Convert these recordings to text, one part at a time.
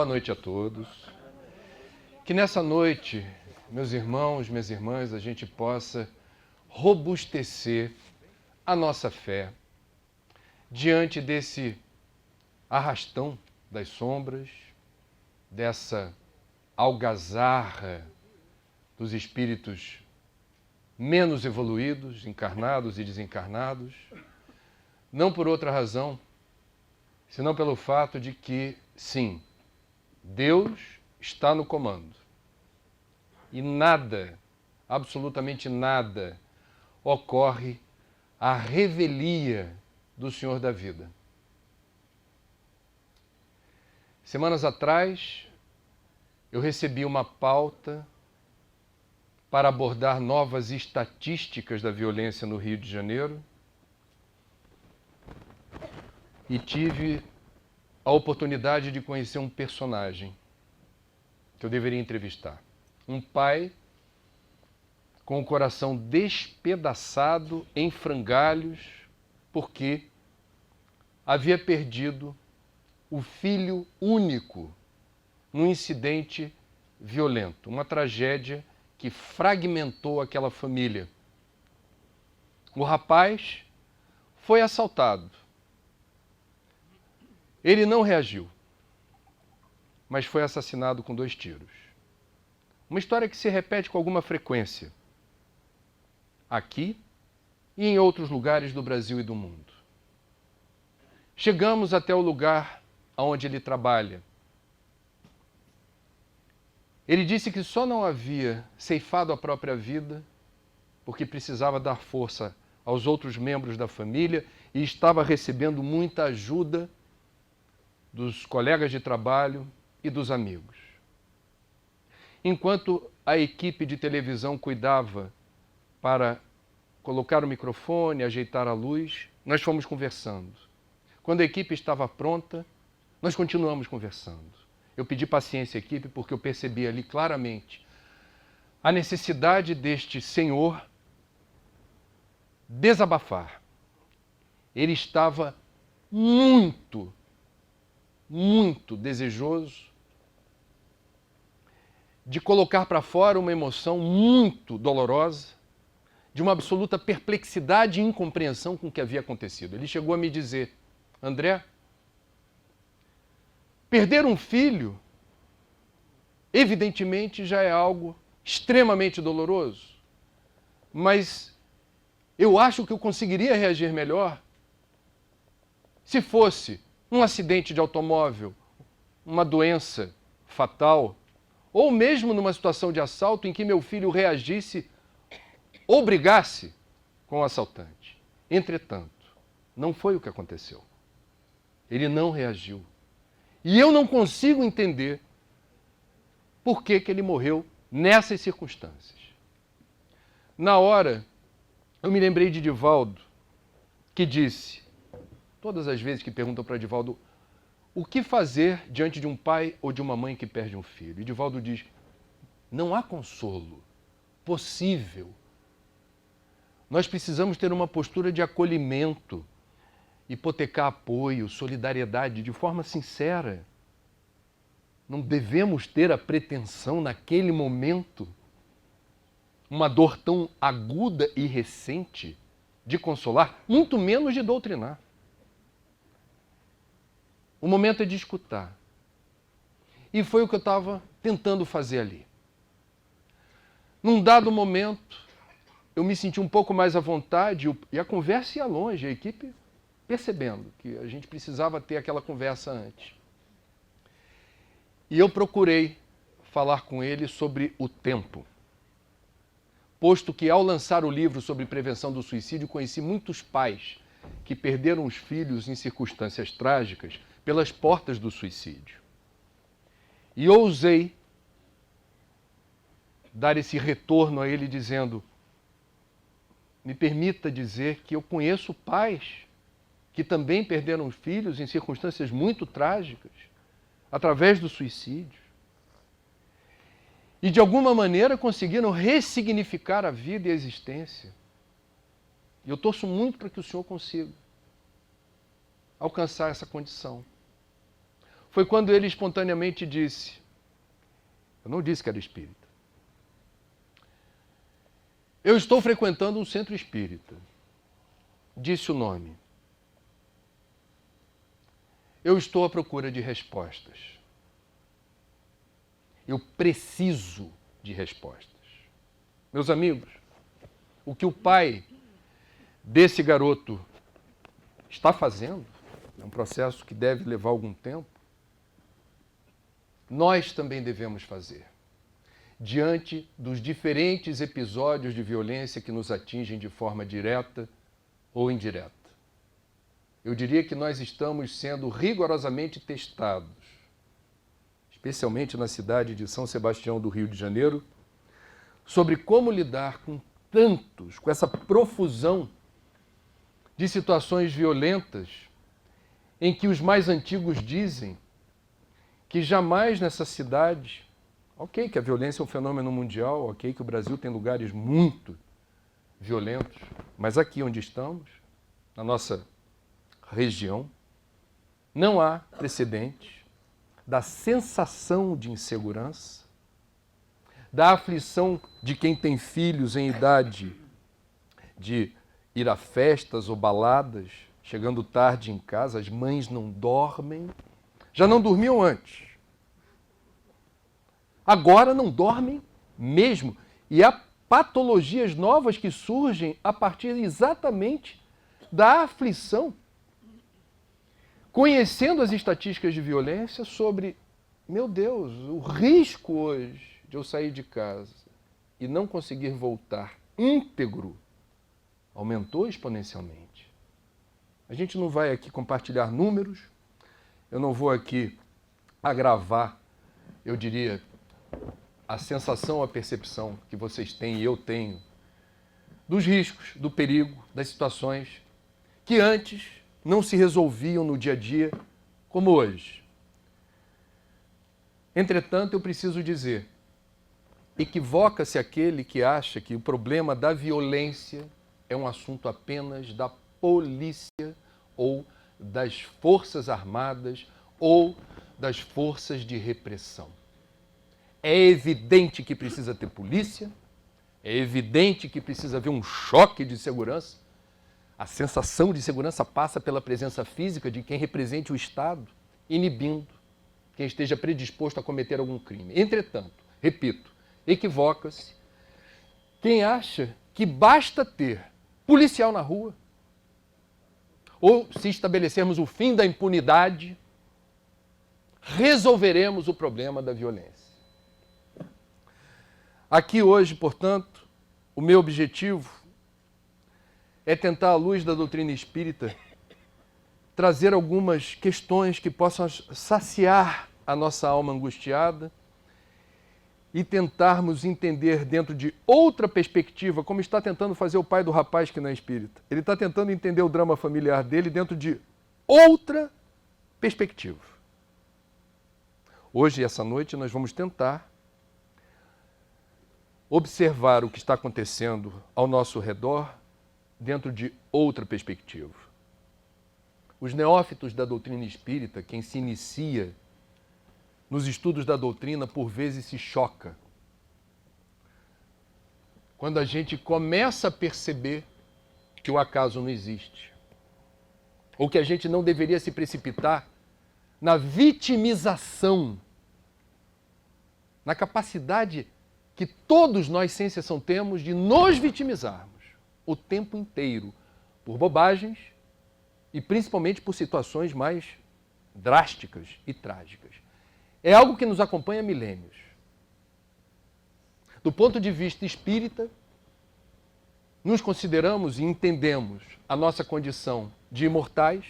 Boa noite a todos. Que nessa noite, meus irmãos, minhas irmãs, a gente possa robustecer a nossa fé diante desse arrastão das sombras, dessa algazarra dos espíritos menos evoluídos, encarnados e desencarnados, não por outra razão, senão pelo fato de que, sim, Deus está no comando. E nada, absolutamente nada, ocorre à revelia do Senhor da vida. Semanas atrás, eu recebi uma pauta para abordar novas estatísticas da violência no Rio de Janeiro e tive a oportunidade de conhecer um personagem que eu deveria entrevistar. Um pai com o coração despedaçado em frangalhos porque havia perdido o filho único num incidente violento, uma tragédia que fragmentou aquela família. O rapaz foi assaltado. Ele não reagiu, mas foi assassinado com 2 tiros. Uma história que se repete com alguma frequência, aqui e em outros lugares do Brasil e do mundo. Chegamos até o lugar onde ele trabalha. Ele disse que só não havia ceifado a própria vida porque precisava dar força aos outros membros da família e estava recebendo muita ajuda dos colegas de trabalho e dos amigos. Enquanto a equipe de televisão cuidava para colocar o microfone, ajeitar a luz, nós fomos conversando. Quando a equipe estava pronta, nós continuamos conversando. Eu pedi paciência à equipe porque eu percebi ali claramente a necessidade deste senhor desabafar. Ele estava muito desejoso de colocar para fora uma emoção muito dolorosa, de uma absoluta perplexidade e incompreensão com o que havia acontecido. Ele chegou a me dizer: André, perder um filho, evidentemente, já é algo extremamente doloroso, mas eu acho que eu conseguiria reagir melhor se fosse um acidente de automóvel, uma doença fatal, ou mesmo numa situação de assalto em que meu filho reagisse ou brigasse com o assaltante. Entretanto, não foi o que aconteceu. Ele não reagiu. E eu não consigo entender por que ele morreu nessas circunstâncias. Na hora, eu me lembrei de Divaldo, que disse, todas as vezes que perguntam para Divaldo, o que fazer diante de um pai ou de uma mãe que perde um filho? E Divaldo diz, não há consolo possível. Nós precisamos ter uma postura de acolhimento, hipotecar apoio, solidariedade de forma sincera. Não devemos ter a pretensão naquele momento, uma dor tão aguda e recente, de consolar, muito menos de doutrinar. O momento é de escutar. E foi o que eu estava tentando fazer ali. Num dado momento, eu me senti um pouco mais à vontade e a conversa ia longe, a equipe percebendo que a gente precisava ter aquela conversa antes. E eu procurei falar com ele sobre o tempo. Posto que, ao lançar o livro sobre prevenção do suicídio, conheci muitos pais que perderam os filhos em circunstâncias trágicas pelas portas do suicídio. E ousei dar esse retorno a ele dizendo, me permita dizer que eu conheço pais que também perderam os filhos em circunstâncias muito trágicas, através do suicídio. E de alguma maneira conseguiram ressignificar a vida e a existência. E eu torço muito para que o Senhor consiga alcançar essa condição. foi quando ele espontaneamente disse, eu não disse que era espírita, eu estou frequentando um centro espírita. Disse o nome. Eu estou à procura de respostas. Eu preciso de respostas. Meus amigos, o que o pai desse garoto está fazendo, é um processo que deve levar algum tempo, nós também devemos fazer, diante dos diferentes episódios de violência que nos atingem de forma direta ou indireta. Eu diria que nós estamos sendo rigorosamente testados, especialmente na cidade de São Sebastião do Rio de Janeiro, sobre como lidar com essa profusão de situações violentas em que os mais antigos dizem que jamais nessa cidade, ok, que a violência é um fenômeno mundial, ok, que o Brasil tem lugares muito violentos, mas aqui onde estamos, na nossa região, não há precedentes da sensação de insegurança, da aflição de quem tem filhos em idade de ir a festas ou baladas, chegando tarde em casa, as mães não dormem, já não dormiam antes. Agora não dormem mesmo. E há patologias novas que surgem a partir exatamente da aflição. Conhecendo as estatísticas de violência sobre, meu Deus, o risco hoje de eu sair de casa e não conseguir voltar íntegro aumentou exponencialmente. A gente não vai aqui compartilhar números, eu não vou aqui agravar, eu diria, a sensação, a percepção que vocês têm e eu tenho dos riscos, do perigo, das situações que antes não se resolviam no dia a dia como hoje. Entretanto, eu preciso dizer, equivoca-se aquele que acha que o problema da violência é um assunto apenas da polícia ou das forças armadas ou das forças de repressão. É evidente que precisa ter polícia, é evidente que precisa haver um choque de segurança. A sensação de segurança passa pela presença física de quem represente o Estado, inibindo quem esteja predisposto a cometer algum crime. Entretanto, repito, equivoca-se quem acha que basta ter policial na rua ou, se estabelecermos o fim da impunidade, resolveremos o problema da violência. Aqui hoje, portanto, o meu objetivo é tentar, à luz da doutrina espírita, trazer algumas questões que possam saciar a nossa alma angustiada e tentarmos entender dentro de outra perspectiva, como está tentando fazer o pai do rapaz que não é espírita. Ele está tentando entender o drama familiar dele dentro de outra perspectiva. Hoje, essa noite, nós vamos tentar observar o que está acontecendo ao nosso redor dentro de outra perspectiva. Os neófitos da doutrina espírita, quem se inicia nos estudos da doutrina, por vezes se choca quando a gente começa a perceber que o acaso não existe, ou que a gente não deveria se precipitar na vitimização, na capacidade que todos nós, sem exceção, temos de nos vitimizarmos o tempo inteiro por bobagens e principalmente por situações mais drásticas e trágicas. É algo que nos acompanha há milênios. Do ponto de vista espírita, nos consideramos e entendemos a nossa condição de imortais,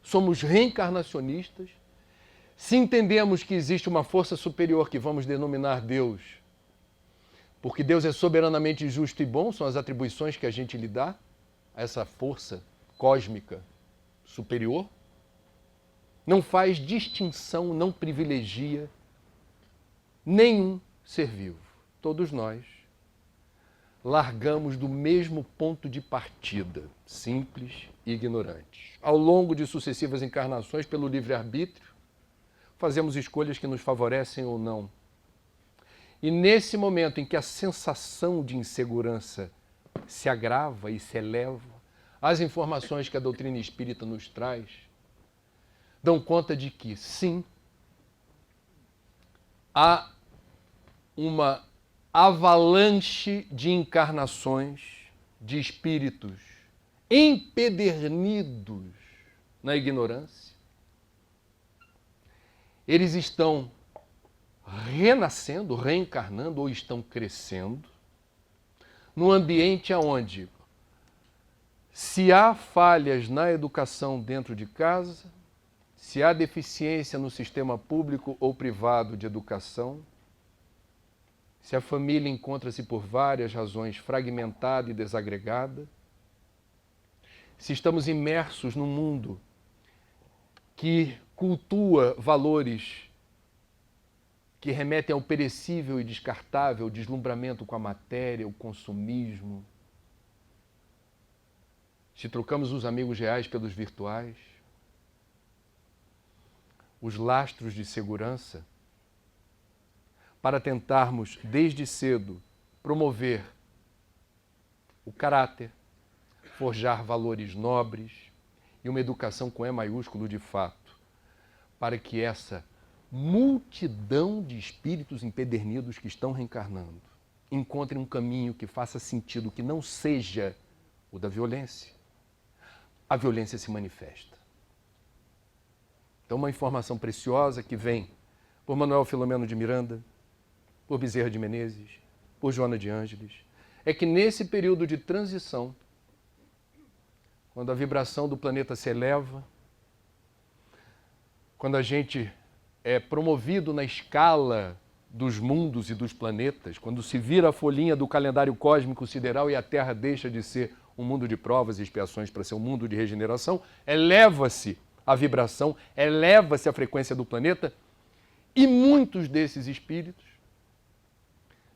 somos reencarnacionistas. Se entendemos que existe uma força superior que vamos denominar Deus, porque Deus é soberanamente justo e bom, são as atribuições que a gente lhe dá a essa força cósmica superior, não faz distinção, não privilegia nenhum ser vivo. Todos nós largamos do mesmo ponto de partida, simples e ignorantes. Ao longo de sucessivas encarnações, pelo livre-arbítrio, fazemos escolhas que nos favorecem ou não. E nesse momento em que a sensação de insegurança se agrava e se eleva, as informações que a doutrina espírita nos traz dão conta de que, sim, há uma avalanche de encarnações, de espíritos empedernidos na ignorância. Eles estão renascendo, reencarnando ou estão crescendo num ambiente onde, se há falhas na educação dentro de casa, se há deficiência no sistema público ou privado de educação, se a família encontra-se por várias razões fragmentada e desagregada, se estamos imersos num mundo que cultua valores que remetem ao perecível e descartável, o deslumbramento com a matéria, o consumismo, se trocamos os amigos reais pelos virtuais, os lastros de segurança, para tentarmos, desde cedo, promover o caráter, forjar valores nobres e uma educação com E maiúsculo de fato, para que essa multidão de espíritos empedernidos que estão reencarnando encontrem um caminho que faça sentido, que não seja o da violência. A violência se manifesta. Então, uma informação preciosa que vem por Manuel Filomeno de Miranda, por Bezerra de Menezes, por Joana de Ângeles, é que nesse período de transição, quando a vibração do planeta se eleva, quando a gente é promovido na escala dos mundos e dos planetas, quando se vira a folhinha do calendário cósmico sideral e a Terra deixa de ser um mundo de provas e expiações para ser um mundo de regeneração, eleva-se a vibração, eleva-se a frequência do planeta e muitos desses espíritos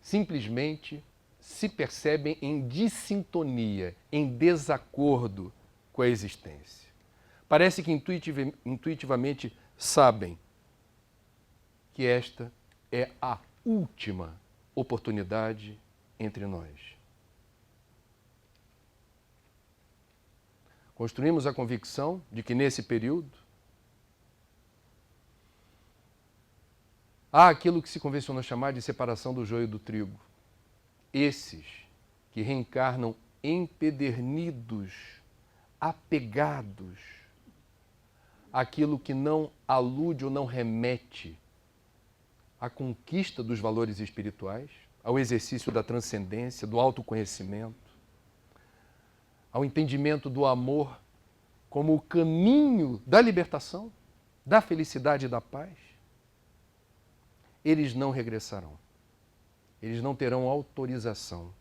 simplesmente se percebem em dissintonia, em desacordo com a existência. Parece que intuitivamente sabem que esta é a última oportunidade entre nós. Construímos a convicção de que nesse período há aquilo que se convencionou chamar de separação do joio do trigo. Esses que reencarnam empedernidos, apegados àquilo que não alude ou não remete à conquista dos valores espirituais, ao exercício da transcendência, do autoconhecimento, ao entendimento do amor como o caminho da libertação, da felicidade e da paz, eles não regressarão. Eles não terão autorização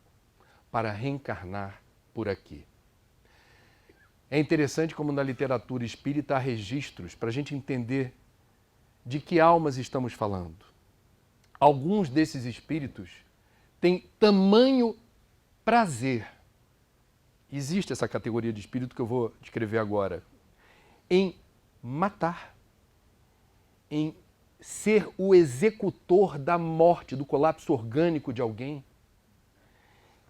para reencarnar por aqui. É interessante como na literatura espírita há registros para a gente entender de que almas estamos falando. Alguns desses espíritos têm tamanho prazer. Existe essa categoria de espírito que eu vou descrever agora. Em matar, em ser o executor da morte, do colapso orgânico de alguém,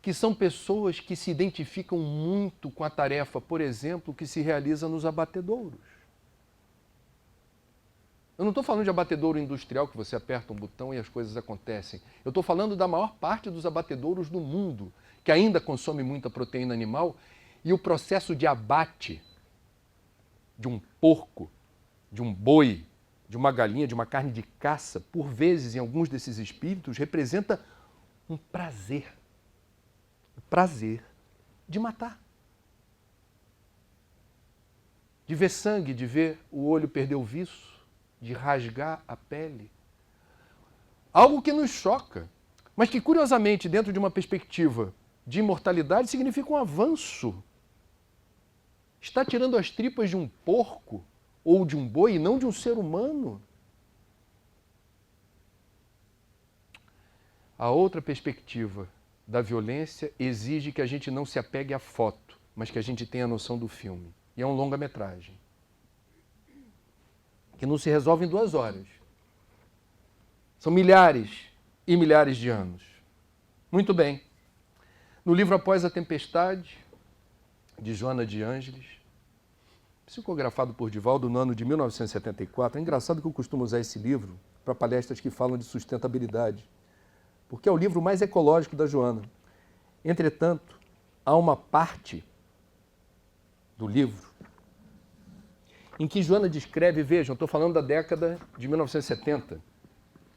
que são pessoas que se identificam muito com a tarefa, por exemplo, que se realiza nos abatedouros. Eu não estou falando de abatedouro industrial, que você aperta um botão e as coisas acontecem. Eu estou falando da maior parte dos abatedouros do mundo, que ainda consome muita proteína animal, e o processo de abate de um porco, de um boi, de uma galinha, de uma carne de caça, por vezes, em alguns desses espíritos, representa um prazer. O prazer de matar. De ver sangue, de ver o olho perder o viço, de rasgar a pele. Algo que nos choca, mas que, curiosamente, dentro de uma perspectiva de imortalidade, significa um avanço. Está tirando as tripas de um porco ou de um boi e não de um ser humano. A outra perspectiva da violência exige que a gente não se apegue à foto, mas que a gente tenha a noção do filme. E é um longa-metragem, que não se resolve em 2 horas, São milhares e milhares de anos. Muito bem. No livro Após a Tempestade, de Joana de Ângeles, psicografado por Divaldo no ano de 1974. É engraçado que eu costumo usar esse livro para palestras que falam de sustentabilidade, porque é o livro mais ecológico da Joana. Entretanto, há uma parte do livro em que Joana descreve, vejam, estou falando da década de 1970,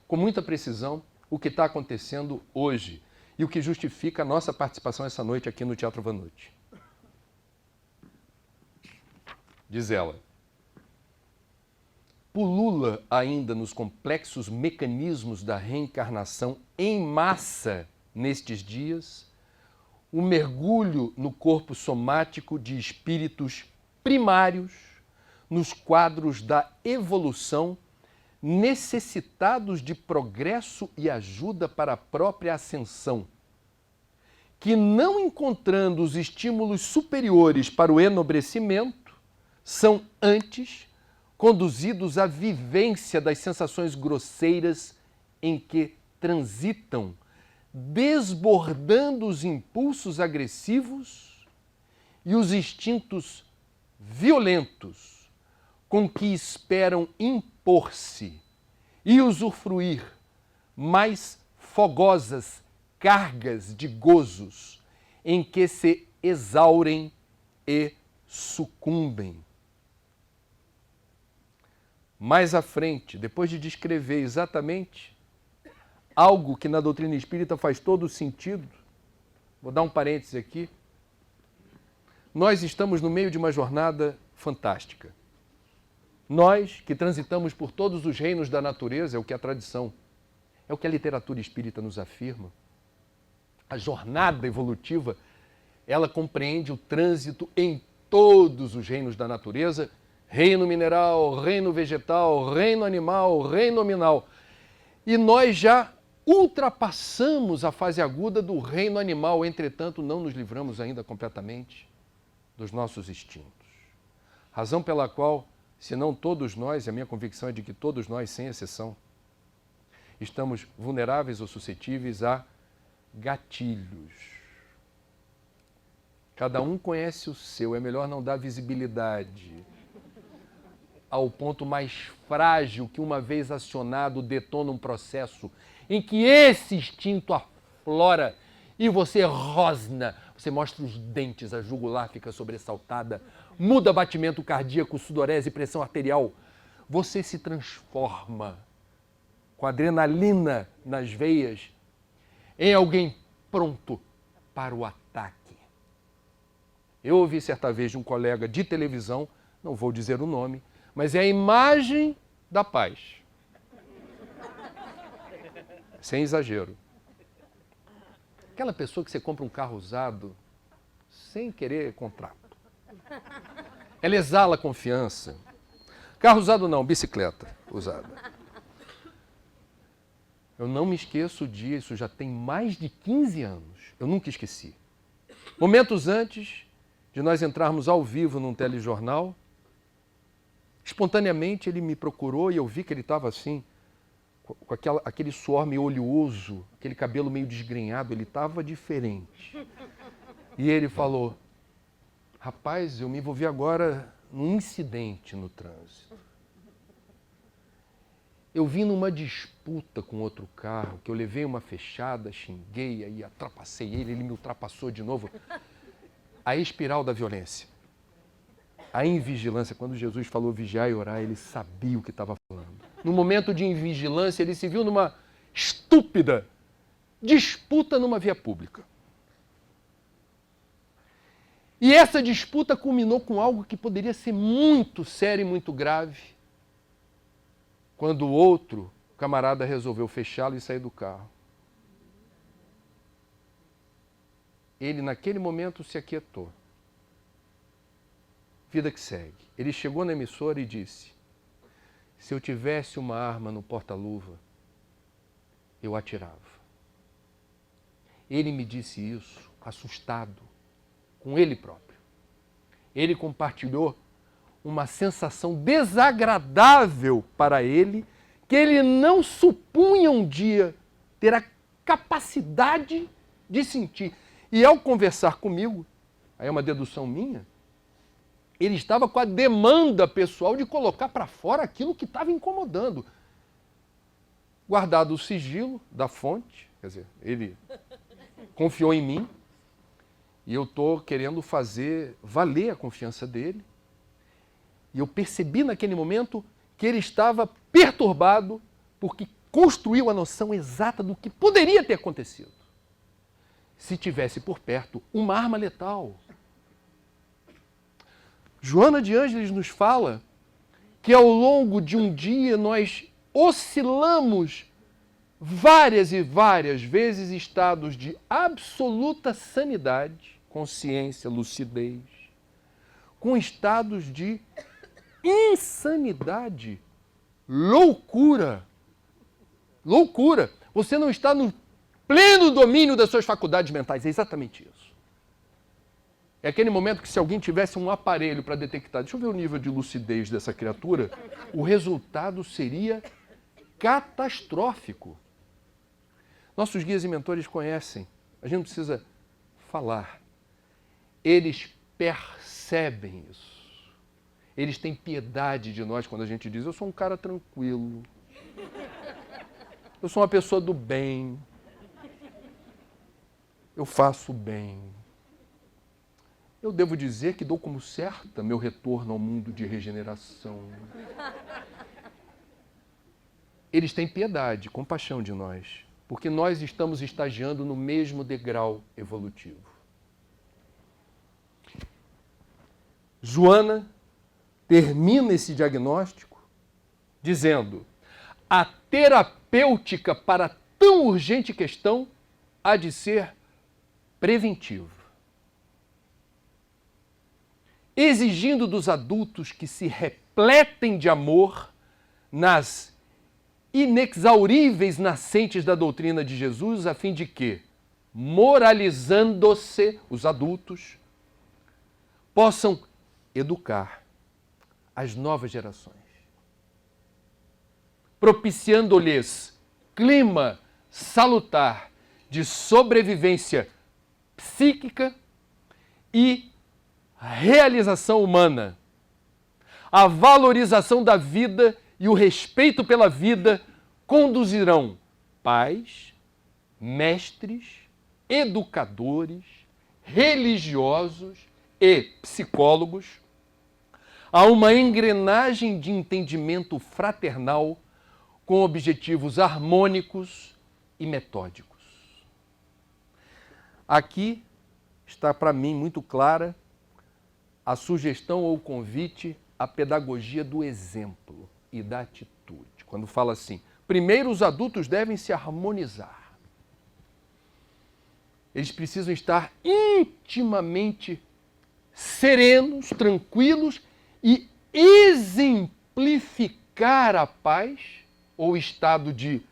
com muita precisão, o que está acontecendo hoje e o que justifica a nossa participação essa noite aqui no Teatro Vanucci. Diz ela: pulula ainda nos complexos mecanismos da reencarnação em massa nestes dias o mergulho no corpo somático de espíritos primários nos quadros da evolução, necessitados de progresso e ajuda para a própria ascensão, que, não encontrando os estímulos superiores para o enobrecimento, são antes conduzidos à vivência das sensações grosseiras em que transitam, desbordando os impulsos agressivos e os instintos violentos com que esperam impor-se e usufruir mais fogosas cargas de gozos em que se exaurem e sucumbem. Mais à frente, depois de descrever exatamente algo que na doutrina espírita faz todo sentido, vou dar um parêntese aqui, nós estamos no meio de uma jornada fantástica. Nós que transitamos por todos os reinos da natureza, é o que a tradição, é o que a literatura espírita nos afirma. A jornada evolutiva, ela compreende o trânsito em todos os reinos da natureza, reino mineral, reino vegetal, reino animal, reino nominal. E nós já ultrapassamos a fase aguda do reino animal, entretanto não nos livramos ainda completamente dos nossos instintos. Razão pela qual, se não todos nós, e a minha convicção é de que todos nós, sem exceção, estamos vulneráveis ou suscetíveis a gatilhos. Cada um conhece o seu, é melhor não dar visibilidade ao ponto mais frágil que, uma vez acionado, detona um processo em que esse instinto aflora e você rosna, você mostra os dentes, a jugular fica sobressaltada, muda batimento cardíaco, sudorese, pressão arterial. Você se transforma com adrenalina nas veias em alguém pronto para o ataque. Eu ouvi certa vez de um colega de televisão, não vou dizer o nome, mas é a imagem da paz. Sem exagero. Aquela pessoa que você compra um carro usado sem querer contrato. Ela exala confiança. Carro usado não, bicicleta usada. Eu não me esqueço o dia, isso já tem mais de 15 anos. Eu nunca esqueci. Momentos antes de nós entrarmos ao vivo num telejornal, espontaneamente ele me procurou e eu vi que ele estava assim, com aquele suor meio oleoso, aquele cabelo meio desgrenhado, ele estava diferente. E ele falou: rapaz, eu me envolvi agora num incidente no trânsito. Eu vim numa disputa com outro carro, que eu levei uma fechada, xinguei, aí ultrapassei ele me ultrapassou de novo. A espiral da violência. A invigilância, quando Jesus falou vigiar e orar, ele sabia o que estava falando. No momento de invigilância, ele se viu numa estúpida disputa numa via pública. E essa disputa culminou com algo que poderia ser muito sério e muito grave, quando o outro camarada resolveu fechá-lo e sair do carro. Ele, naquele momento, se aquietou. Vida que segue. Ele chegou na emissora e disse: se eu tivesse uma arma no porta-luva, eu atirava. Ele me disse isso, assustado, com ele próprio. Ele compartilhou uma sensação desagradável para ele, que ele não supunha um dia ter a capacidade de sentir. E ao conversar comigo, aí é uma dedução minha, ele estava com a demanda pessoal de colocar para fora aquilo que estava incomodando. Guardado o sigilo da fonte, quer dizer, ele confiou em mim e eu estou querendo fazer valer a confiança dele. E eu percebi naquele momento que ele estava perturbado porque construiu a noção exata do que poderia ter acontecido se tivesse por perto uma arma letal. Joana de Ângeles nos fala que ao longo de um dia nós oscilamos várias e várias vezes estados de absoluta sanidade, consciência, lucidez, com estados de insanidade, loucura. Loucura. Você não está no pleno domínio das suas faculdades mentais. É exatamente isso. É aquele momento que se alguém tivesse um aparelho para detectar, deixa eu ver o nível de lucidez dessa criatura, o resultado seria catastrófico. Nossos guias e mentores conhecem, a gente não precisa falar. Eles percebem isso. Eles têm piedade de nós quando a gente diz, eu sou um cara tranquilo, eu sou uma pessoa do bem, eu faço bem. Eu devo dizer que dou como certa meu retorno ao mundo de regeneração. Eles têm piedade, compaixão de nós, porque nós estamos estagiando no mesmo degrau evolutivo. Joana termina esse diagnóstico dizendo: a terapêutica para tão urgente questão há de ser preventiva, exigindo dos adultos que se repletem de amor nas inexauríveis nascentes da doutrina de Jesus, a fim de que, moralizando-se, os adultos possam educar as novas gerações, propiciando-lhes clima salutar de sobrevivência psíquica e realização humana, a valorização da vida e o respeito pela vida conduzirão pais, mestres, educadores, religiosos e psicólogos a uma engrenagem de entendimento fraternal com objetivos harmônicos e metódicos. Aqui está para mim muito clara a sugestão ou convite à pedagogia do exemplo e da atitude. Quando fala assim, primeiro os adultos devem se harmonizar. Eles precisam estar intimamente serenos, tranquilos e exemplificar a paz ou estado de,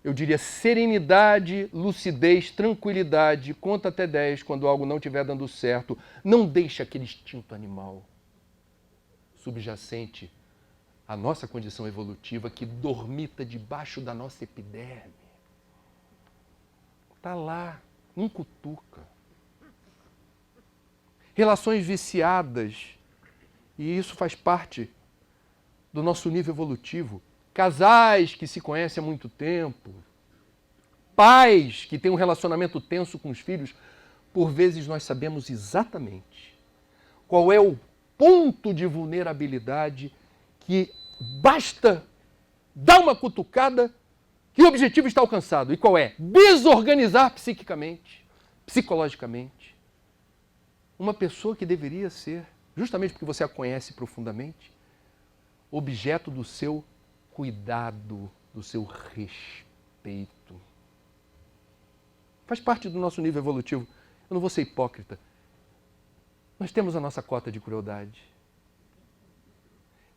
eu diria, serenidade, lucidez, tranquilidade, conta até 10 quando algo não estiver dando certo. Não deixe aquele instinto animal subjacente à nossa condição evolutiva que dormita debaixo da nossa epiderme. Está lá, não cutuca. Relações viciadas, e isso faz parte do nosso nível evolutivo. Casais que se conhecem há muito tempo, pais que têm um relacionamento tenso com os filhos, por vezes nós sabemos exatamente qual é o ponto de vulnerabilidade que basta dar uma cutucada que o objetivo está alcançado. E qual é? Desorganizar psiquicamente, psicologicamente. Uma pessoa que deveria ser, justamente porque você a conhece profundamente, objeto do seu cuidado, do seu respeito. Faz parte do nosso nível evolutivo. Eu não vou ser hipócrita. Nós temos a nossa cota de crueldade.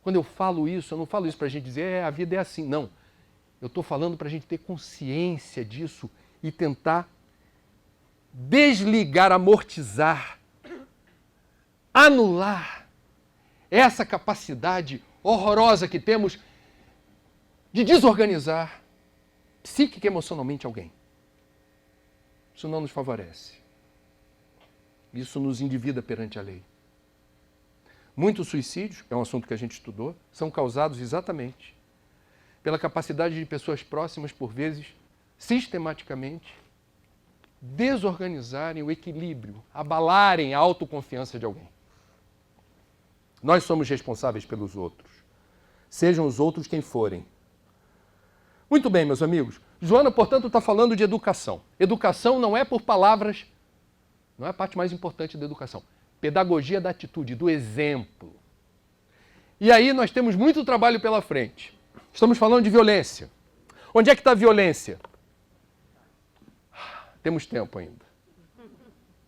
Quando eu falo isso, eu não falo isso para a gente dizer, a vida é assim. Não. Eu estou falando para a gente ter consciência disso e tentar desligar, amortizar, anular essa capacidade horrorosa que temos de desorganizar psíquica e emocionalmente alguém. Isso não nos favorece. Isso nos endivida perante a lei. Muitos suicídios, é um assunto que a gente estudou, são causados exatamente pela capacidade de pessoas próximas, por vezes, sistematicamente, desorganizarem o equilíbrio, abalarem a autoconfiança de alguém. Nós somos responsáveis pelos outros. Sejam os outros quem forem. Muito bem, meus amigos. Joana, portanto, está falando de educação. Educação não é por palavras, não é a parte mais importante da educação. Pedagogia da atitude, do exemplo. E aí nós temos muito trabalho pela frente. Estamos falando de violência. Onde é que está a violência? Temos tempo ainda.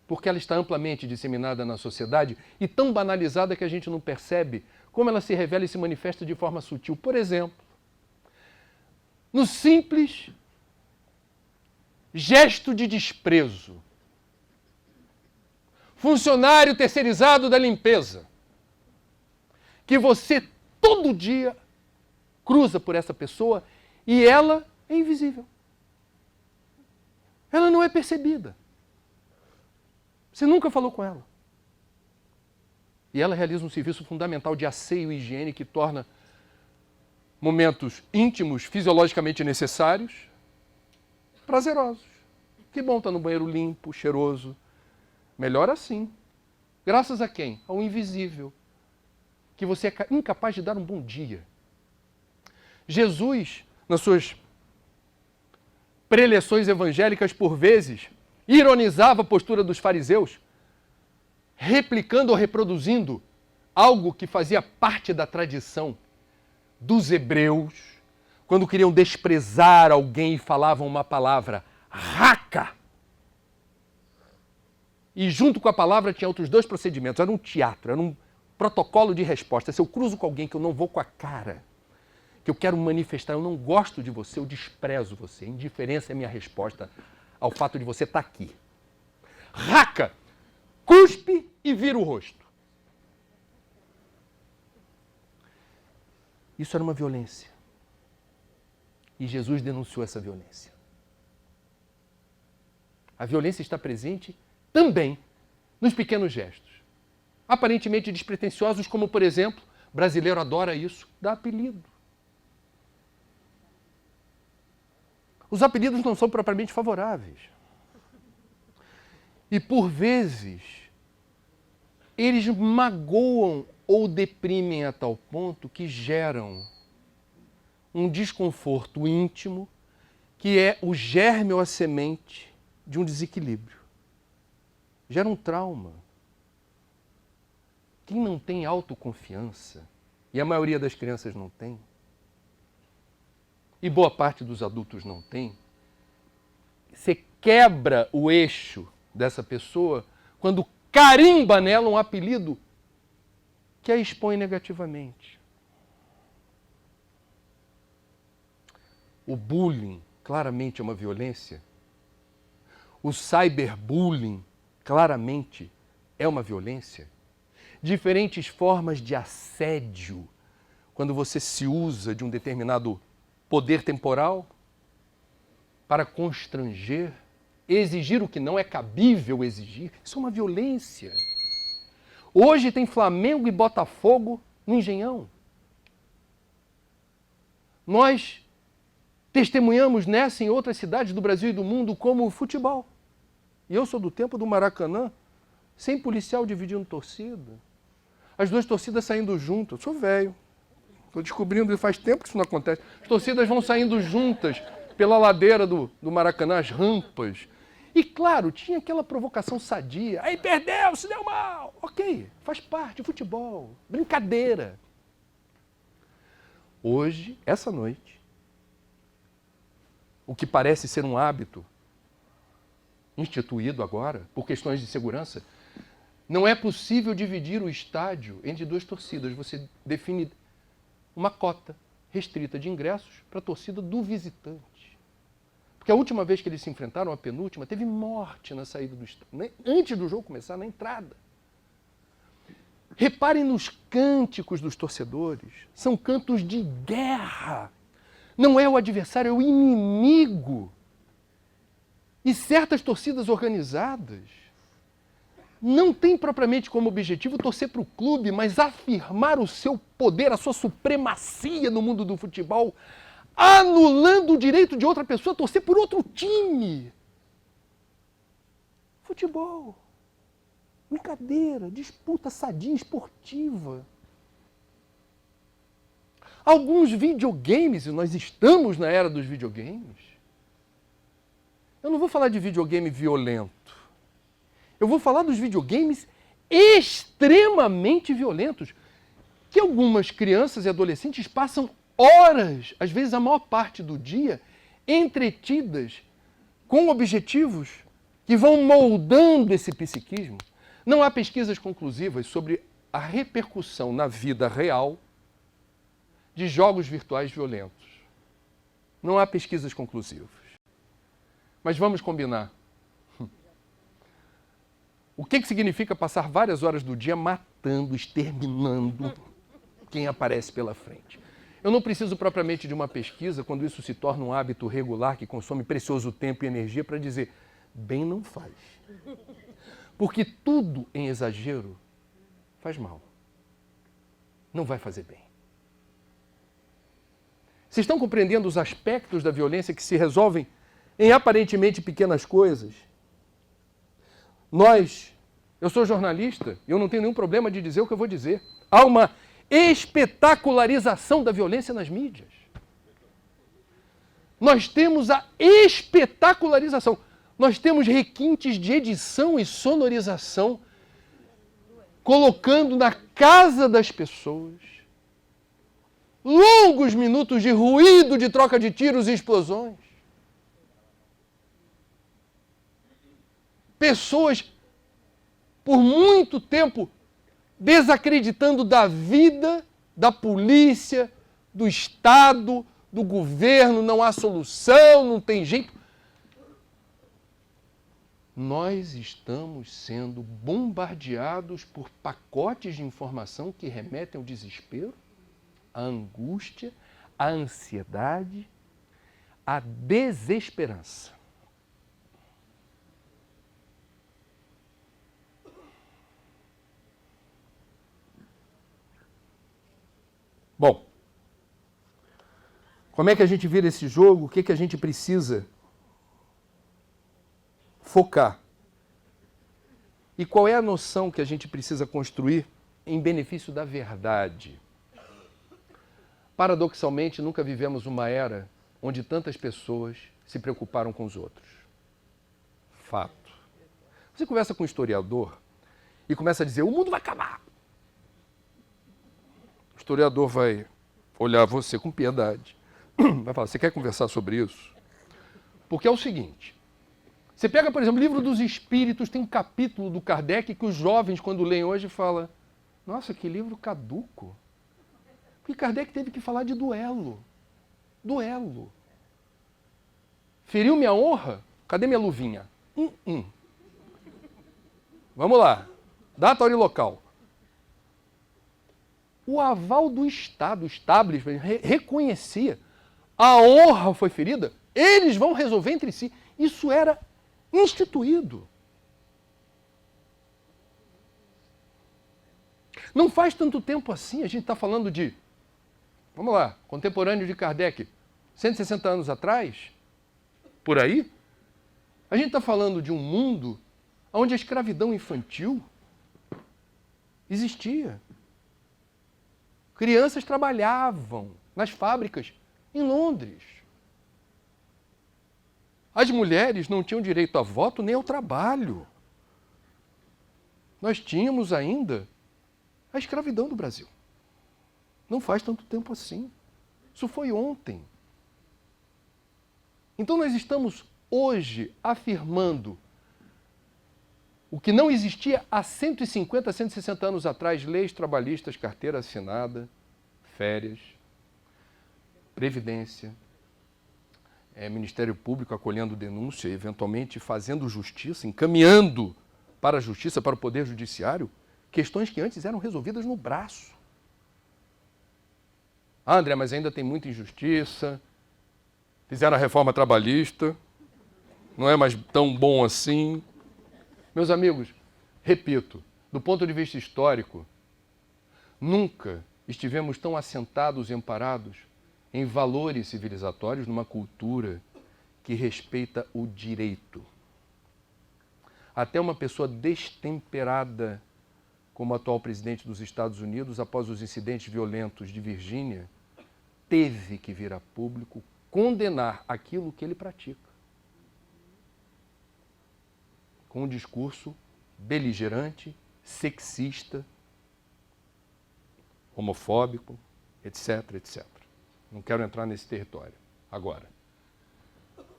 Porque ela está amplamente disseminada na sociedade e tão banalizada que a gente não percebe como ela se revela e se manifesta de forma sutil. Por exemplo, no simples gesto de desprezo. Funcionário terceirizado da limpeza, que você todo dia cruza por essa pessoa e ela é invisível. Ela não é percebida. Você nunca falou com ela. E ela realiza um serviço fundamental de asseio e higiene que torna momentos íntimos, fisiologicamente necessários, prazerosos. Que bom estar no banheiro limpo, cheiroso. Melhor assim. Graças a quem? Ao invisível. Que você é incapaz de dar um bom dia. Jesus, nas suas preleções evangélicas, por vezes, ironizava a postura dos fariseus, replicando ou reproduzindo algo que fazia parte da tradição dos hebreus, quando queriam desprezar alguém e falavam uma palavra, raca. E junto com a palavra tinha outros dois procedimentos. Era um teatro, era um protocolo de resposta. Se eu cruzo com alguém que eu não vou com a cara, que eu quero manifestar, eu não gosto de você, eu desprezo você. Indiferença é minha resposta ao fato de você estar aqui. Raca, cuspe e vira o rosto. Isso era uma violência. E Jesus denunciou essa violência. A violência está presente também nos pequenos gestos. Aparentemente despretensiosos, como, por exemplo, brasileiro adora isso, dá apelido. Os apelidos não são propriamente favoráveis. E, por vezes, eles magoam ou deprimem a tal ponto que geram um desconforto íntimo que é o germe ou a semente de um desequilíbrio. Gera um trauma. Quem não tem autoconfiança, e a maioria das crianças não tem, e boa parte dos adultos não tem, você quebra o eixo dessa pessoa quando carimba nela um apelido que a expõe negativamente. O bullying claramente é uma violência. O cyberbullying claramente é uma violência. Diferentes formas de assédio, quando você se usa de um determinado poder temporal para constranger, exigir o que não é cabível exigir, isso é uma violência. Hoje tem Flamengo e Botafogo no Engenhão. Nós testemunhamos nessa e em outras cidades do Brasil e do mundo como o futebol. E eu sou do tempo do Maracanã, sem policial dividindo torcida. As duas torcidas saindo juntas. Eu sou velho. Estou descobrindo, faz tempo que isso não acontece. As torcidas vão saindo juntas pela ladeira do Maracanã, as rampas. E, claro, tinha aquela provocação sadia. Aí perdeu, se deu mal. Ok, faz parte, futebol, brincadeira. Hoje, essa noite, o que parece ser um hábito instituído agora, por questões de segurança, não é possível dividir o estádio entre duas torcidas. Você define uma cota restrita de ingressos para a torcida do visitante. Porque a última vez que eles se enfrentaram, a penúltima, teve morte na saída do estádio, antes do jogo começar, na entrada. Reparem nos cânticos dos torcedores. São cantos de guerra. Não é o adversário, é o inimigo. E certas torcidas organizadas não têm propriamente como objetivo torcer para o clube, mas afirmar o seu poder, a sua supremacia no mundo do futebol, anulando o direito de outra pessoa a torcer por outro time. Futebol. Brincadeira, disputa sadia, esportiva. Alguns videogames, e nós estamos na era dos videogames. Eu não vou falar de videogame violento. Eu vou falar dos videogames extremamente violentos, que algumas crianças e adolescentes passam horas, às vezes a maior parte do dia, entretidas com objetivos que vão moldando esse psiquismo. Não há pesquisas conclusivas sobre a repercussão na vida real de jogos virtuais violentos. Não há pesquisas conclusivas. Mas vamos combinar. O que significa passar várias horas do dia matando, exterminando quem aparece pela frente? Eu não preciso propriamente de uma pesquisa quando isso se torna um hábito regular que consome precioso tempo e energia para dizer, bem não faz. Porque tudo em exagero faz mal. Não vai fazer bem. Vocês estão compreendendo os aspectos da violência que se resolvem em aparentemente pequenas coisas? Eu sou jornalista e eu não tenho nenhum problema de dizer o que eu vou dizer. Há uma espetacularização da violência nas mídias. Nós temos a espetacularização. Nós temos requintes de edição e sonorização colocando na casa das pessoas longos minutos de ruído, de troca de tiros e explosões. Pessoas, por muito tempo, desacreditando da vida, da polícia, do Estado, do governo, não há solução, não tem jeito. Nós estamos sendo bombardeados por pacotes de informação que remetem ao desespero, à angústia, à ansiedade, à desesperança. Bom, como é que a gente vira esse jogo? O que a gente precisa focar? E qual é a noção que a gente precisa construir em benefício da verdade? Paradoxalmente, nunca vivemos uma era onde tantas pessoas se preocuparam com os outros. Fato. Você conversa com um historiador e começa a dizer, o mundo vai acabar. O historiador vai olhar você com piedade. Vai falar, você quer conversar sobre isso? Porque é o seguinte, você pega, por exemplo, o Livro dos Espíritos, tem um capítulo do Kardec que os jovens, quando leem hoje, falam, nossa, que livro caduco. Porque Kardec teve que falar de duelo. Duelo. Feriu minha honra? Cadê minha luvinha? Vamos lá. Data, hora e local. O aval do Estado, o establishment, reconhecia. A honra foi ferida, eles vão resolver entre si. Isso era instituído. Não faz tanto tempo assim, a gente está falando de, vamos lá, contemporâneo de Kardec, 160 anos atrás, por aí, a gente está falando de um mundo onde a escravidão infantil existia. Crianças trabalhavam nas fábricas em Londres. As mulheres não tinham direito a voto nem ao trabalho. Nós tínhamos ainda a escravidão do Brasil. Não faz tanto tempo assim. Isso foi ontem. Então nós estamos hoje afirmando o que não existia há 150, 160 anos atrás, leis trabalhistas, carteira assinada, férias, previdência, Ministério Público acolhendo denúncia, eventualmente fazendo justiça, encaminhando para a justiça, para o Poder Judiciário, questões que antes eram resolvidas no braço. Ah, André, mas ainda tem muita injustiça, Fizeram a reforma trabalhista, não é mais tão bom assim. Meus amigos, repito, do ponto de vista histórico, nunca estivemos tão assentados e amparados em valores civilizatórios, numa cultura que respeita o direito. Até uma pessoa destemperada, como o atual presidente dos Estados Unidos, após os incidentes violentos de Virgínia, teve que vir a público condenar aquilo que ele pratica, com um discurso beligerante, sexista, homofóbico, etc, etc. Não quero entrar nesse território agora.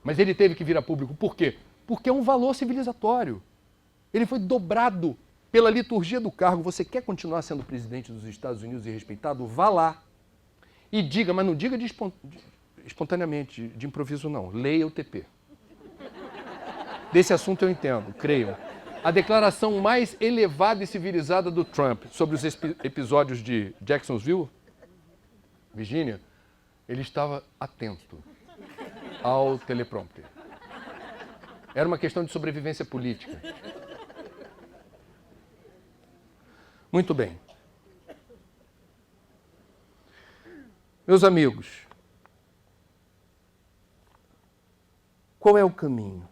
Mas ele teve que vir a público. Por quê? Porque é um valor civilizatório. Ele foi dobrado pela liturgia do cargo. Você quer continuar sendo presidente dos Estados Unidos e respeitado? Vá lá e diga, mas não diga espontaneamente, de improviso não. Leia o TP. Desse assunto eu entendo, creiam. A declaração mais elevada e civilizada do Trump sobre os episódios de Jacksonville, Virgínia, ele estava atento ao teleprompter. Era uma questão de sobrevivência política. Muito bem. Meus amigos, qual é o caminho?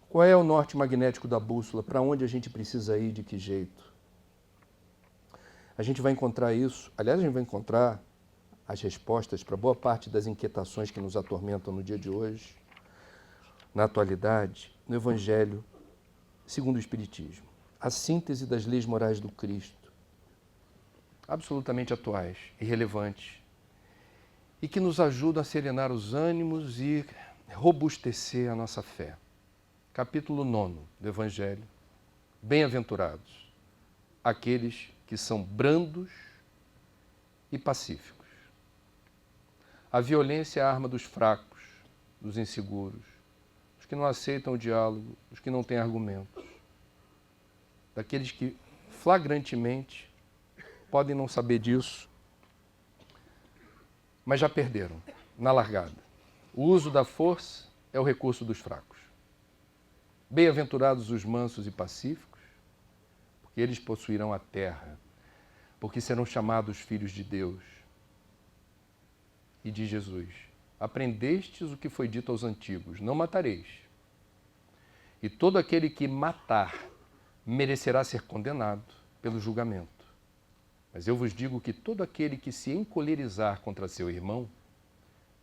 Qual é o norte magnético da bússola? Para onde a gente precisa ir? De que jeito? A gente vai encontrar isso. Aliás, a gente vai encontrar as respostas para boa parte das inquietações que nos atormentam no dia de hoje, na atualidade, no Evangelho segundo o Espiritismo. A síntese das leis morais do Cristo, absolutamente atuais e relevantes, e que nos ajudam a serenar os ânimos e robustecer a nossa fé. Capítulo 9 do Evangelho. Bem-aventurados aqueles que são brandos e pacíficos. A violência é a arma dos fracos, dos inseguros, dos que não aceitam o diálogo, dos que não têm argumentos, daqueles que flagrantemente podem não saber disso, mas já perderam na largada. O uso da força é o recurso dos fracos. Bem-aventurados os mansos e pacíficos, porque eles possuirão a terra, porque serão chamados filhos de Deus. E de Jesus: aprendestes o que foi dito aos antigos, não matareis. E todo aquele que matar merecerá ser condenado pelo julgamento. Mas eu vos digo que todo aquele que se encolerizar contra seu irmão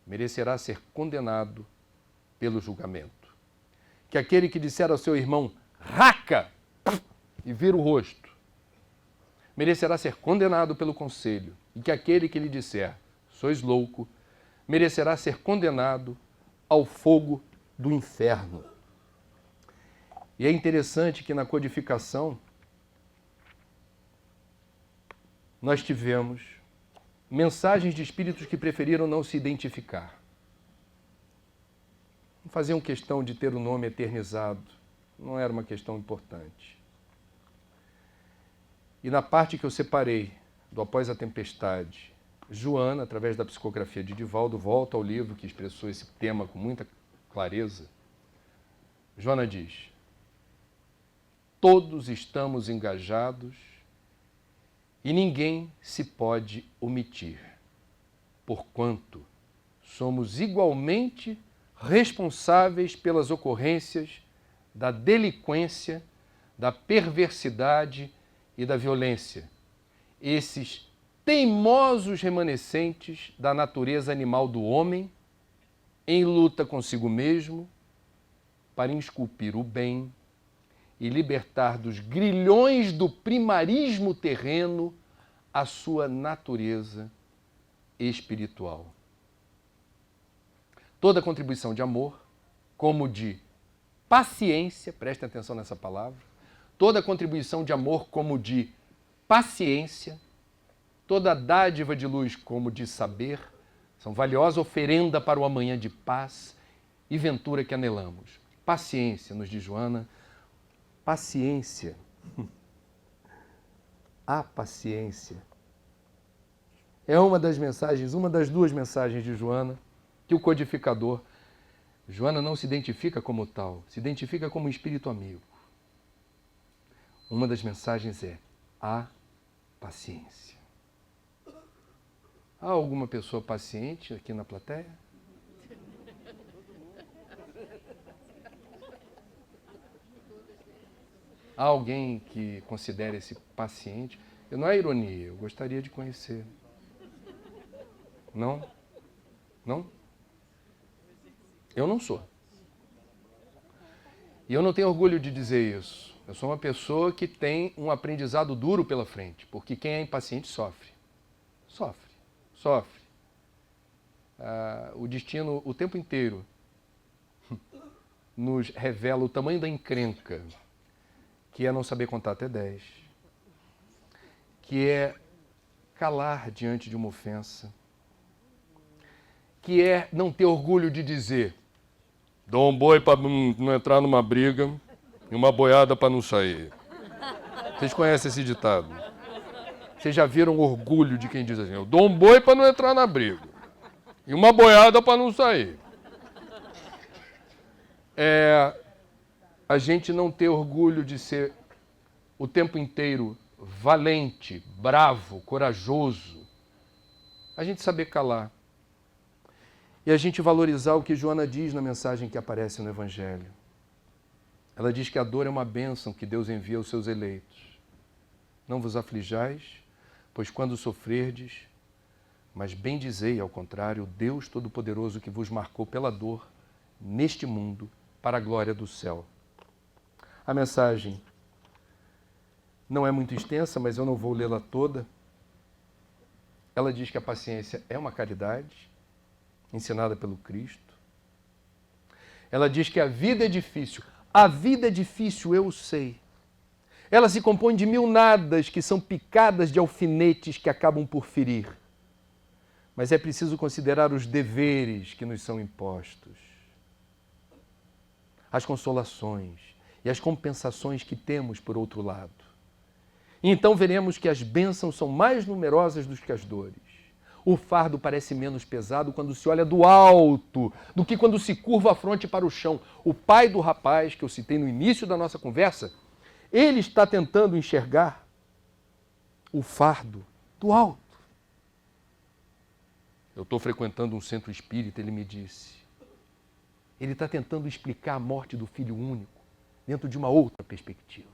merecerá ser condenado pelo julgamento. Que aquele que disser ao seu irmão, raca, e vira o rosto, merecerá ser condenado pelo conselho. E que aquele que lhe disser, sois louco, merecerá ser condenado ao fogo do inferno. E é interessante que na codificação nós tivemos mensagens de espíritos que preferiram não se identificar. Não faziam questão de ter o nome eternizado, não era uma questão importante. E na parte que eu separei do Após a Tempestade, Joana, através da psicografia de Divaldo, volta ao livro que expressou esse tema com muita clareza. Joana diz: todos estamos engajados e ninguém se pode omitir, porquanto somos igualmente responsáveis pelas ocorrências da delinquência, da perversidade e da violência, esses teimosos remanescentes da natureza animal do homem, em luta consigo mesmo, para esculpir o bem e libertar dos grilhões do primarismo terreno a sua natureza espiritual. Toda contribuição de amor, como de paciência, prestem atenção nessa palavra, toda contribuição de amor como de paciência, toda dádiva de luz como de saber, são valiosa oferenda para o amanhã de paz e ventura que anelamos. Paciência, nos diz Joana, paciência, a paciência, é uma das mensagens, uma das duas mensagens de Joana que o codificador Joana não se identifica como tal, se identifica como um espírito amigo. Uma das mensagens é a paciência. Há alguma pessoa paciente aqui na plateia? Há alguém que considere esse paciente? Não é ironia, eu gostaria de conhecer. Não? Não? Eu não sou. E eu não tenho orgulho de dizer isso. Eu sou uma pessoa que tem um aprendizado duro pela frente, porque quem é impaciente sofre. Sofre. Sofre. O destino, o tempo inteiro, nos revela o tamanho da encrenca, que é não saber contar até 10, que é calar diante de uma ofensa, que é não ter orgulho de dizer: dou um boi para não entrar numa briga e uma boiada para não sair. Vocês conhecem esse ditado? Vocês já viram o orgulho de quem diz assim: eu dou um boi para não entrar na briga e uma boiada para não sair. A gente não ter orgulho de ser o tempo inteiro valente, bravo, corajoso. A gente saber calar. E a gente valorizar o que Joana diz na mensagem que aparece no Evangelho. Ela diz que a dor é uma bênção que Deus envia aos seus eleitos. Não vos aflijais, pois quando sofrerdes, mas bendizei, ao contrário, o Deus Todo-Poderoso que vos marcou pela dor neste mundo para a glória do céu. A mensagem não é muito extensa, mas eu não vou lê-la toda. Ela diz que a paciência é uma caridade ensinada pelo Cristo. Ela diz que a vida é difícil. A vida é difícil, eu sei. Ela se compõe de mil nadas que são picadas de alfinetes que acabam por ferir. Mas é preciso considerar os deveres que nos são impostos, as consolações e as compensações que temos por outro lado. E então veremos que as bênçãos são mais numerosas do que as dores. O fardo parece menos pesado quando se olha do alto do que quando se curva a fronte para o chão. O pai do rapaz, que eu citei no início da nossa conversa, ele está tentando enxergar o fardo do alto. Eu estou frequentando um centro espírita, ele me disse. Ele está tentando explicar a morte do filho único dentro de uma outra perspectiva.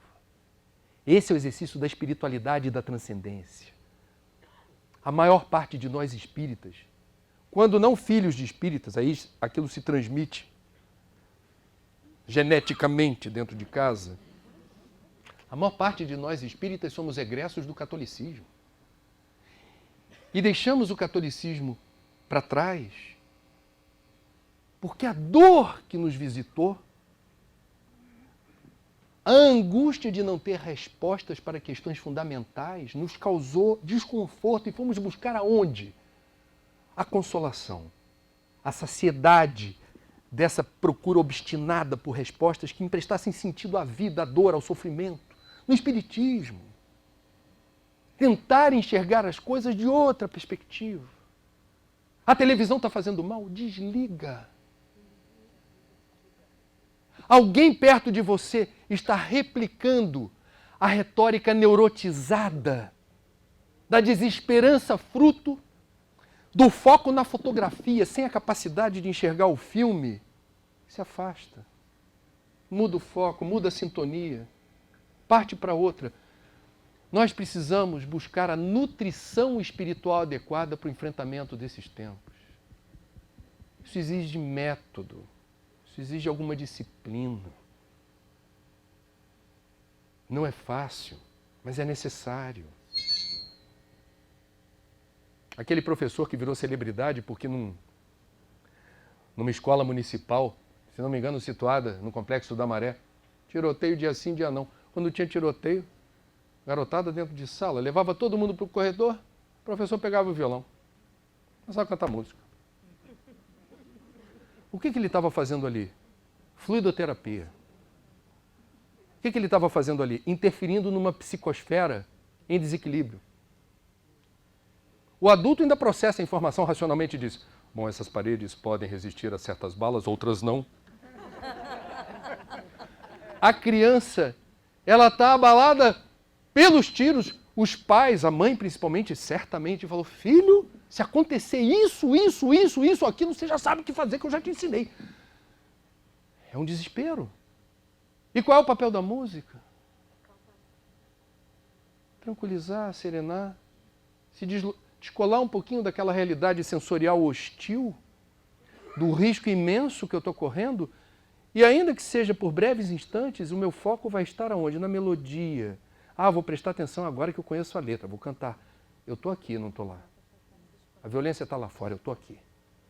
Esse é o exercício da espiritualidade e da transcendência. A maior parte de nós espíritas, quando não filhos de espíritas, aí aquilo se transmite geneticamente dentro de casa, a maior parte de nós espíritas somos egressos do catolicismo. E deixamos o catolicismo para trás porque a dor que nos visitou, a angústia de não ter respostas para questões fundamentais nos causou desconforto e fomos buscar aonde? A consolação, a saciedade dessa procura obstinada por respostas que emprestassem sentido à vida, à dor, ao sofrimento. No Espiritismo, tentar enxergar as coisas de outra perspectiva. A televisão está fazendo mal? Desliga. Alguém perto de você está replicando a retórica neurotizada da desesperança fruto do foco na fotografia, sem a capacidade de enxergar o filme. Se afasta. Muda o foco, muda a sintonia. Parte para outra. Nós precisamos buscar a nutrição espiritual adequada para o enfrentamento desses tempos. Isso exige método. Isso exige alguma disciplina. Não é fácil, mas é necessário. Aquele professor que virou celebridade porque numa escola municipal, se não me engano, situada no Complexo da Maré, tiroteio dia sim, dia não. Quando tinha tiroteio, garotada dentro de sala, levava todo mundo para o corredor, o professor pegava o violão, começava a cantar música. O que ele estava fazendo ali? Fluidoterapia. O que ele estava fazendo ali? Interferindo numa psicosfera em desequilíbrio. O adulto ainda processa a informação racionalmente e diz: Bom, essas paredes podem resistir a certas balas, outras não. A criança, ela está abalada pelos tiros. Os pais, a mãe principalmente, certamente falou: filho, se acontecer isso, aquilo, você já sabe o que fazer, que eu já te ensinei. É um desespero. E qual é o papel da música? Tranquilizar, serenar, se descolar um pouquinho daquela realidade sensorial hostil, do risco imenso que eu estou correndo, e ainda que seja por breves instantes, o meu foco vai estar aonde? Na melodia. Ah, vou prestar atenção agora que eu conheço a letra, vou cantar. Eu estou aqui, não estou lá. A violência está lá fora, eu estou aqui.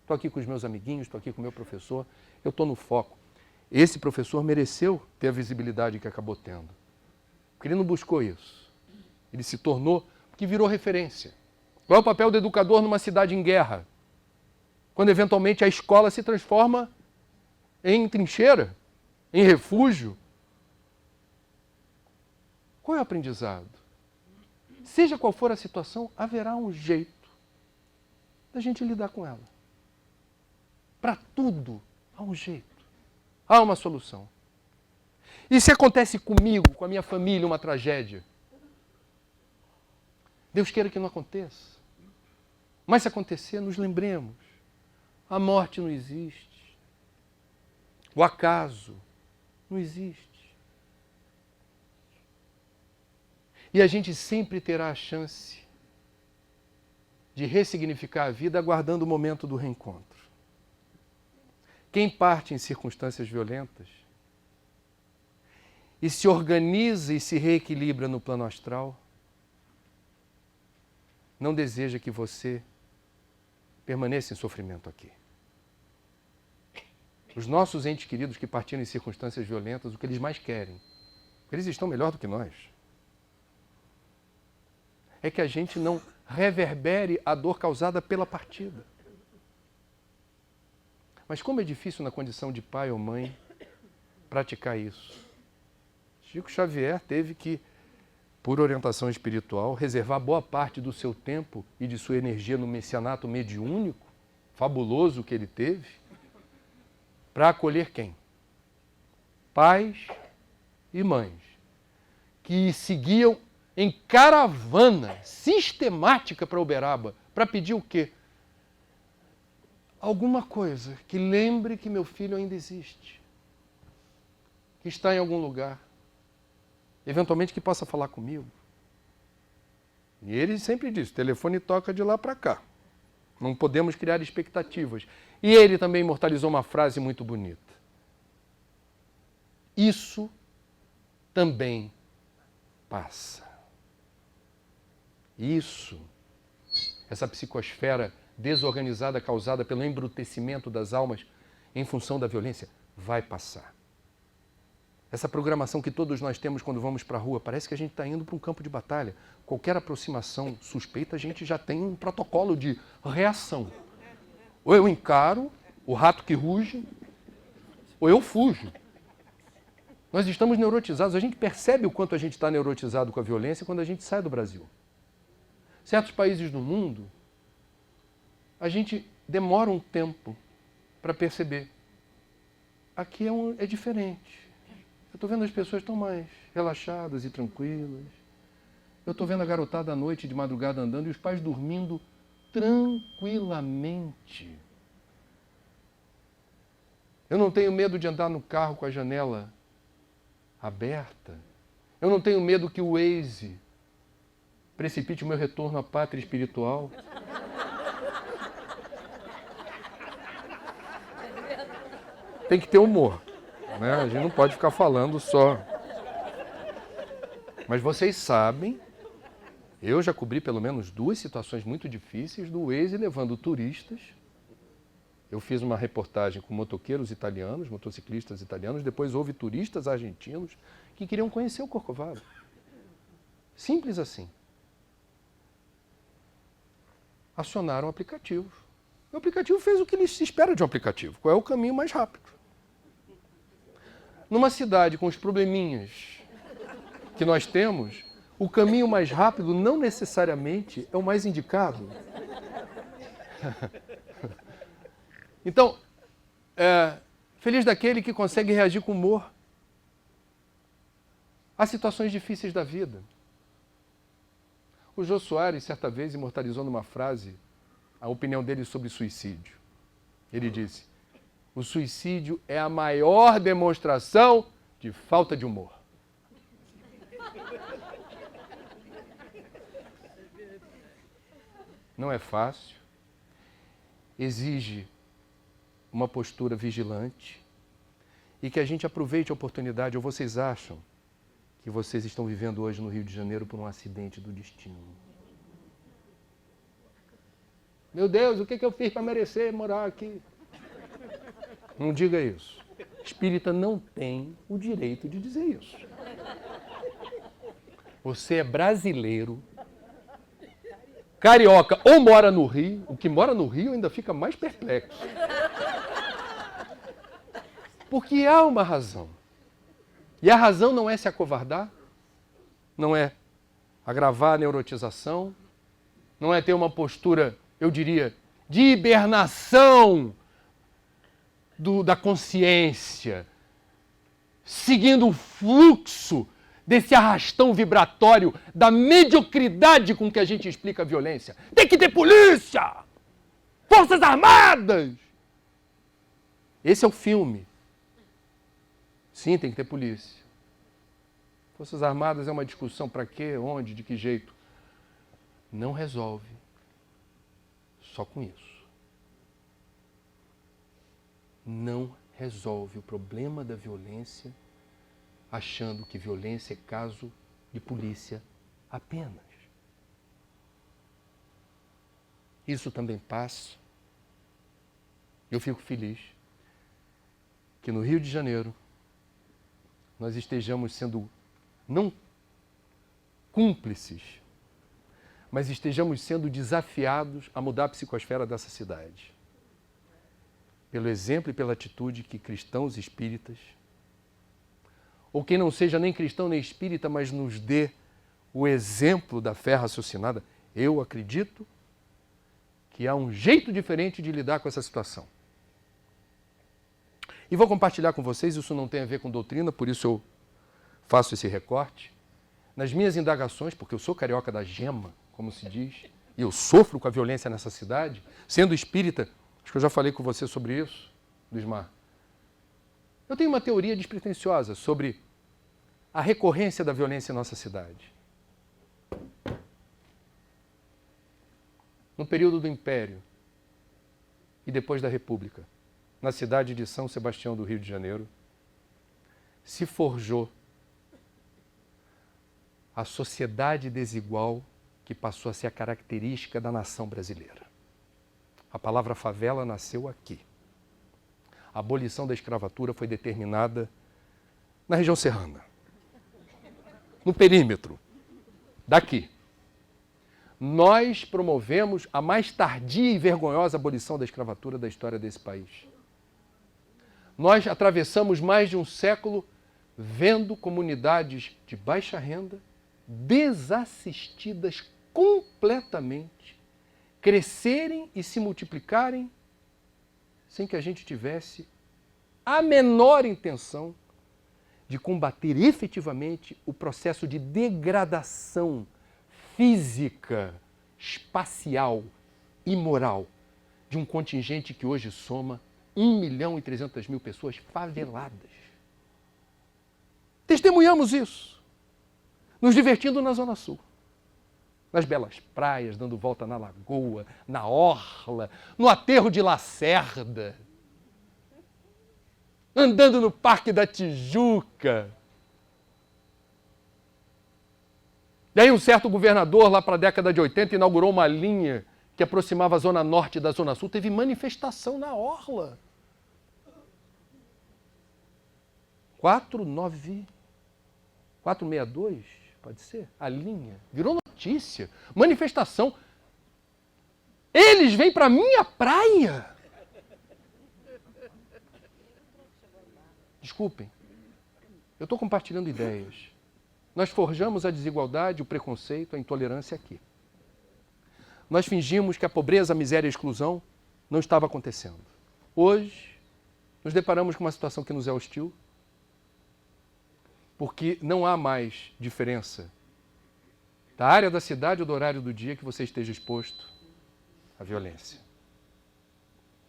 Estou aqui com os meus amiguinhos, estou aqui com o meu professor, eu estou no foco. Esse professor mereceu ter a visibilidade que acabou tendo. Porque ele não buscou isso. Ele se tornou, porque virou referência. Qual é o papel do educador numa cidade em guerra? Quando eventualmente a escola se transforma em trincheira, em refúgio. Qual é o aprendizado? Seja qual for a situação, haverá um jeito da gente lidar com ela. Para tudo, há um jeito. Há uma solução. E se acontece comigo, com a minha família, uma tragédia? Deus queira que não aconteça. Mas se acontecer, nos lembremos. A morte não existe. O acaso não existe. E a gente sempre terá a chance de ressignificar a vida aguardando o momento do reencontro. Quem parte em circunstâncias violentas e se organiza e se reequilibra no plano astral, não deseja que você permaneça em sofrimento aqui. Os nossos entes queridos que partiram em circunstâncias violentas, o que eles mais querem, eles estão melhor do que nós, é que a gente não reverbere a dor causada pela partida. Mas como é difícil na condição de pai ou mãe praticar isso. Chico Xavier teve que, por orientação espiritual, reservar boa parte do seu tempo e de sua energia no messianato mediúnico, fabuloso que ele teve, para acolher quem? Pais e mães, que seguiam em caravana sistemática para Uberaba, para pedir o quê? Alguma coisa que lembre que meu filho ainda existe, que está em algum lugar, eventualmente que possa falar comigo. E ele sempre diz, o telefone toca de lá para cá. Não podemos criar expectativas. E ele também imortalizou uma frase muito bonita. Isso também passa. Isso, essa psicosfera desorganizada causada pelo embrutecimento das almas em função da violência, vai passar. Essa programação que todos nós temos quando vamos para a rua, parece que a gente está indo para um campo de batalha. Qualquer aproximação suspeita, a gente já tem um protocolo de reação. Ou eu encaro o rato que ruge, ou eu fujo. Nós estamos neurotizados. A gente percebe o quanto a gente está neurotizado com a violência quando a gente sai do Brasil. Certos países do mundo, a gente demora um tempo para perceber. Aqui é diferente. Eu estou vendo as pessoas tão mais relaxadas e tranquilas. Eu estou vendo a garotada à noite, de madrugada, andando, e os pais dormindo tranquilamente. Eu não tenho medo de andar no carro com a janela aberta. Eu não tenho medo que o Waze precipite o meu retorno à pátria espiritual. Tem que ter humor, né? A gente não pode ficar falando só. Mas vocês sabem, eu já cobri pelo menos 2 situações muito difíceis do Waze levando turistas. Eu fiz uma reportagem com motoqueiros italianos, motociclistas italianos, depois houve turistas argentinos que queriam conhecer o Corcovado. Simples assim. Acionaram o aplicativo. O aplicativo fez o que se espera de um aplicativo. Qual é o caminho mais rápido? Numa cidade com os probleminhas que nós temos, o caminho mais rápido não necessariamente é o mais indicado. Então, feliz daquele que consegue reagir com humor às situações difíceis da vida. O Jô Soares, certa vez, imortalizou numa frase a opinião dele sobre suicídio. Ele disse: o suicídio é a maior demonstração de falta de humor. Não é fácil, exige uma postura vigilante e que a gente aproveite a oportunidade. Ou vocês acham que vocês estão vivendo hoje no Rio de Janeiro por um acidente do destino? Meu Deus, o que eu fiz para merecer morar aqui? Não diga isso. Espírita não tem o direito de dizer isso. Você é brasileiro, carioca ou mora no Rio. O que mora no Rio ainda fica mais perplexo. Porque há uma razão. E a razão não é se acovardar, não é agravar a neurotização, não é ter uma postura, eu diria, de hibernação da consciência, seguindo o fluxo desse arrastão vibratório da mediocridade com que a gente explica a violência. Tem que ter polícia! Forças Armadas! Esse é o filme. Sim, tem que ter polícia. Forças Armadas é uma discussão para quê, onde, de que jeito. Não resolve só com isso. Não resolve o problema da violência achando que violência é caso de polícia apenas. Isso também passa. Eu fico feliz que no Rio de Janeiro nós estejamos sendo não cúmplices, mas estejamos sendo desafiados a mudar a psicosfera dessa cidade. Pelo exemplo e pela atitude que cristãos espíritas, ou quem não seja nem cristão nem espírita, mas nos dê o exemplo da fé raciocinada, eu acredito que há um jeito diferente de lidar com essa situação. E vou compartilhar com vocês, isso não tem a ver com doutrina, por isso eu faço esse recorte. Nas minhas indagações, porque eu sou carioca da gema, como se diz, e eu sofro com a violência nessa cidade, sendo espírita, acho que eu já falei com você sobre isso, Luizmar. Eu tenho uma teoria despretensiosa sobre a recorrência da violência em nossa cidade. No período do Império e depois da República, na cidade de São Sebastião do Rio de Janeiro, se forjou a sociedade desigual que passou a ser a característica da nação brasileira. A palavra favela nasceu aqui. A abolição da escravatura foi determinada na região serrana, no perímetro, daqui. Nós promovemos a mais tardia e vergonhosa abolição da escravatura da história desse país. Nós atravessamos mais de um século vendo comunidades de baixa renda, desassistidas completamente, crescerem e se multiplicarem sem que a gente tivesse a menor intenção de combater efetivamente o processo de degradação física, espacial e moral de um contingente que hoje soma 1.300.000 pessoas faveladas. Testemunhamos isso, nos divertindo na Zona Sul, nas belas praias, dando volta na lagoa, na orla, no aterro de Lacerda, andando no Parque da Tijuca. E aí um certo governador, lá para a década de 80, inaugurou uma linha que aproximava a Zona Norte da Zona Sul. Teve manifestação na orla. 462, pode ser? A linha. Virou notícia. Manifestação. Eles vêm para a minha praia. Desculpem. Eu estou compartilhando ideias. Nós forjamos a desigualdade, o preconceito, a intolerância aqui. Nós fingimos que a pobreza, a miséria e a exclusão não estava acontecendo. Hoje, nos deparamos com uma situação que nos é hostil, porque não há mais diferença da área da cidade ou do horário do dia que você esteja exposto à violência.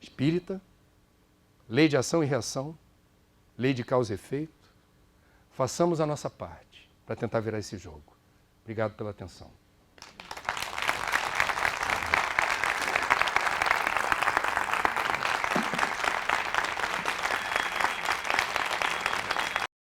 Espírita, lei de ação e reação, lei de causa e efeito, façamos a nossa parte para tentar virar esse jogo. Obrigado pela atenção.